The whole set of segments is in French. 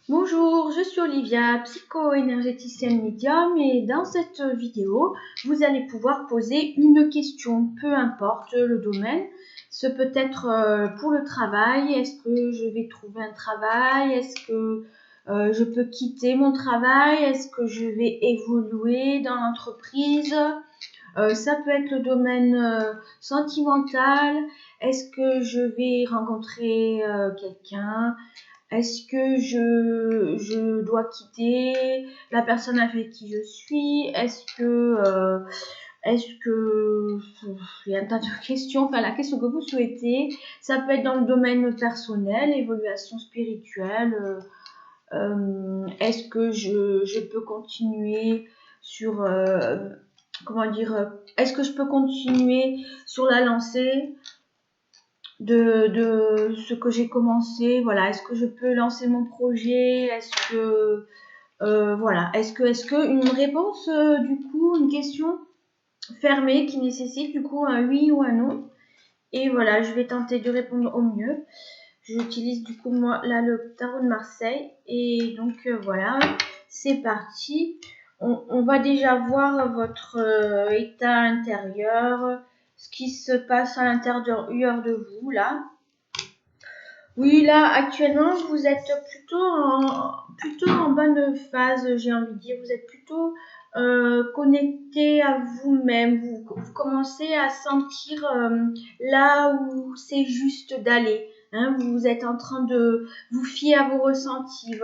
Bonjour, je suis Olivia, psycho-énergéticienne médium et dans cette vidéo, vous allez pouvoir poser une question, peu importe le domaine. Ce peut être pour le travail, est-ce que je vais trouver un travail, est-ce que je peux quitter mon travail, est-ce que je vais évoluer dans l'entreprise. Ça peut être le domaine sentimental, est-ce que je vais rencontrer quelqu'un. Est-ce que je dois quitter la personne avec qui je suis? Il y a un tas de questions, enfin la question que vous souhaitez. Ça peut être dans le domaine personnel, évaluation spirituelle. Est-ce que je peux continuer sur est-ce que je peux continuer sur la lancée de ce que j'ai commencé, voilà, est-ce que je peux lancer mon projet, est-ce que une réponse, du coup, une question fermée qui nécessite du coup un oui ou un non. Et voilà, je vais tenter de répondre au mieux. J'utilise du coup moi là le tarot de Marseille et donc voilà, c'est parti. On va déjà voir votre état intérieur, ce qui se passe à l'intérieur de vous là. Oui, là, actuellement, vous êtes plutôt en bonne phase, j'ai envie de dire. Vous êtes plutôt connecté à vous-même. Vous commencez à sentir là où c'est juste d'aller. Hein. Vous êtes en train de vous fier à vos ressentis,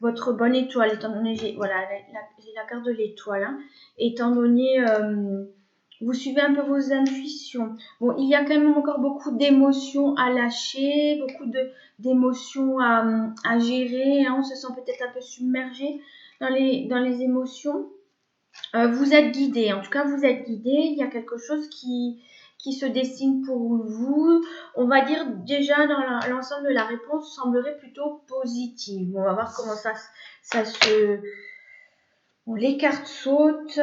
votre bonne étoile, étant donné, j'ai la carte de l'étoile, hein, étant donné vous suivez un peu vos intuitions. Bon, il y a quand même encore beaucoup d'émotions à lâcher, d'émotions à gérer. Hein. On se sent peut-être un peu submergé dans les émotions. Vous êtes guidé, en tout cas vous êtes guidé. Il y a quelque chose qui se dessine pour vous. On va dire déjà dans l'ensemble de la réponse semblerait plutôt positive. Bon, on va voir comment ça se... Bon, les cartes sautent.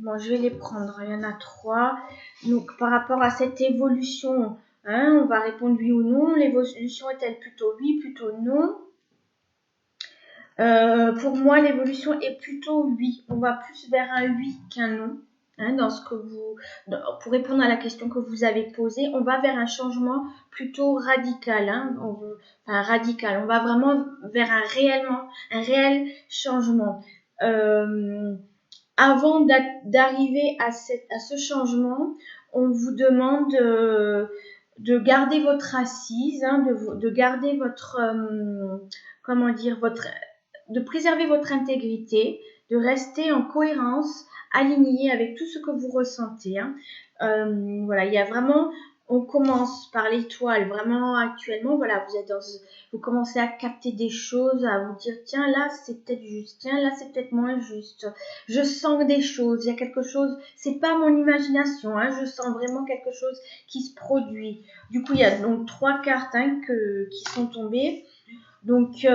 Bon, je vais les prendre, il y en a 3. Donc, par rapport à cette évolution, hein, on va répondre oui ou non. L'évolution est-elle plutôt oui, plutôt non? Pour moi, l'évolution est plutôt oui. On va plus vers un oui qu'un non. Hein, pour répondre à la question que vous avez posée, on va vers un changement plutôt radical. Hein, radical. On va vraiment vers un réel changement. Avant d'arriver à ce changement, on vous demande de garder votre assise, hein, de garder de préserver votre intégrité, de rester en cohérence, aligné avec tout ce que vous ressentez. Hein. Voilà, il y a vraiment, on commence par l'étoile, vraiment actuellement, voilà, vous commencez à capter des choses, à vous dire, tiens, là, c'est peut-être juste, tiens, là, c'est peut-être moins juste. Je sens des choses, il y a quelque chose, c'est pas mon imagination, hein, je sens vraiment quelque chose qui se produit. Du coup, il y a donc 3 cartes hein, qui sont tombées. Donc,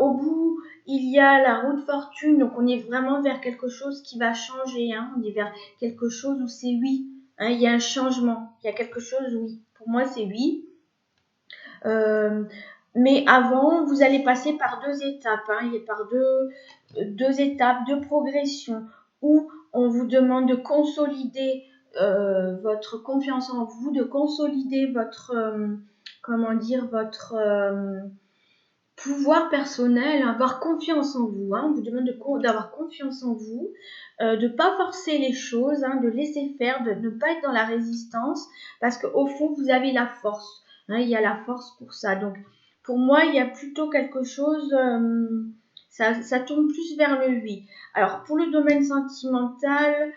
au bout, il y a la roue de fortune. Donc, on est vraiment vers quelque chose qui va changer. Hein. On est vers quelque chose où c'est oui. Hein. Il y a un changement. Il y a quelque chose, oui. Pour moi, c'est oui. Mais avant, vous allez passer par 2 étapes. Hein. Il y a par deux étapes de progression où on vous demande de consolider votre confiance en vous, de consolider votre pouvoir personnel, avoir confiance en vous. Hein. On vous demande d'avoir confiance en vous, de ne pas forcer les choses, hein, de laisser faire, de ne pas être dans la résistance, parce qu'au fond, vous avez la force. Hein, il y a la force pour ça. Donc, pour moi, il y a plutôt quelque chose, ça tourne plus vers le oui. Alors, pour le domaine sentimental,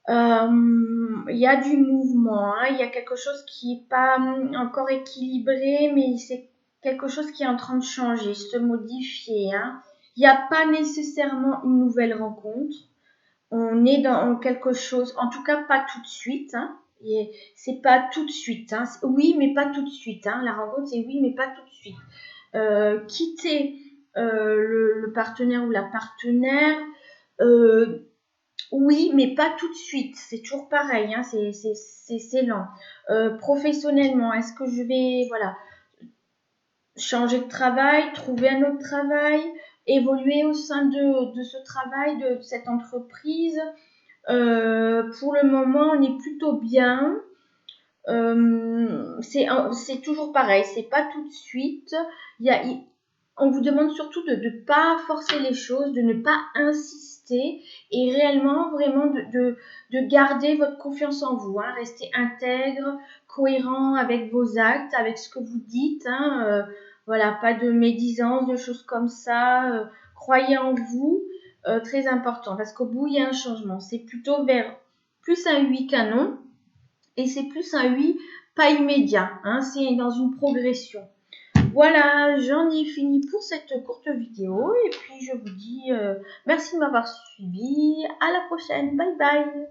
il y a du mouvement, hein, il y a quelque chose qui n'est pas encore équilibré, mais c'est quelque chose qui est en train de changer, se modifier. Hein. Il n'y a pas nécessairement une nouvelle rencontre. On est dans quelque chose, en tout cas pas tout de suite. Hein. C'est pas tout de suite. Hein. Oui, mais pas tout de suite. Hein. La rencontre, c'est oui, mais pas tout de suite. Quitter le partenaire ou la partenaire. Oui, mais pas tout de suite. C'est toujours pareil, hein, c'est, lent. Professionnellement, est-ce que je vais, voilà, changer de travail, trouver un autre travail, évoluer au sein de ce travail, de cette entreprise. Pour le moment, on est plutôt bien. C'est toujours pareil, c'est pas tout de suite. On vous demande surtout de ne pas forcer les choses, de ne pas insister et réellement, vraiment, de garder votre confiance en vous. Hein. Restez intègre, cohérent avec vos actes, avec ce que vous dites. Hein. Voilà, pas de médisance, de choses comme ça. Croyez en vous, très important, parce qu'au bout, il y a un changement. C'est plutôt vers plus un oui qu'un non. Et c'est plus un oui, pas immédiat. Hein, c'est dans une progression. Voilà, j'en ai fini pour cette courte vidéo. Et puis, je vous dis merci de m'avoir suivi. À la prochaine. Bye bye.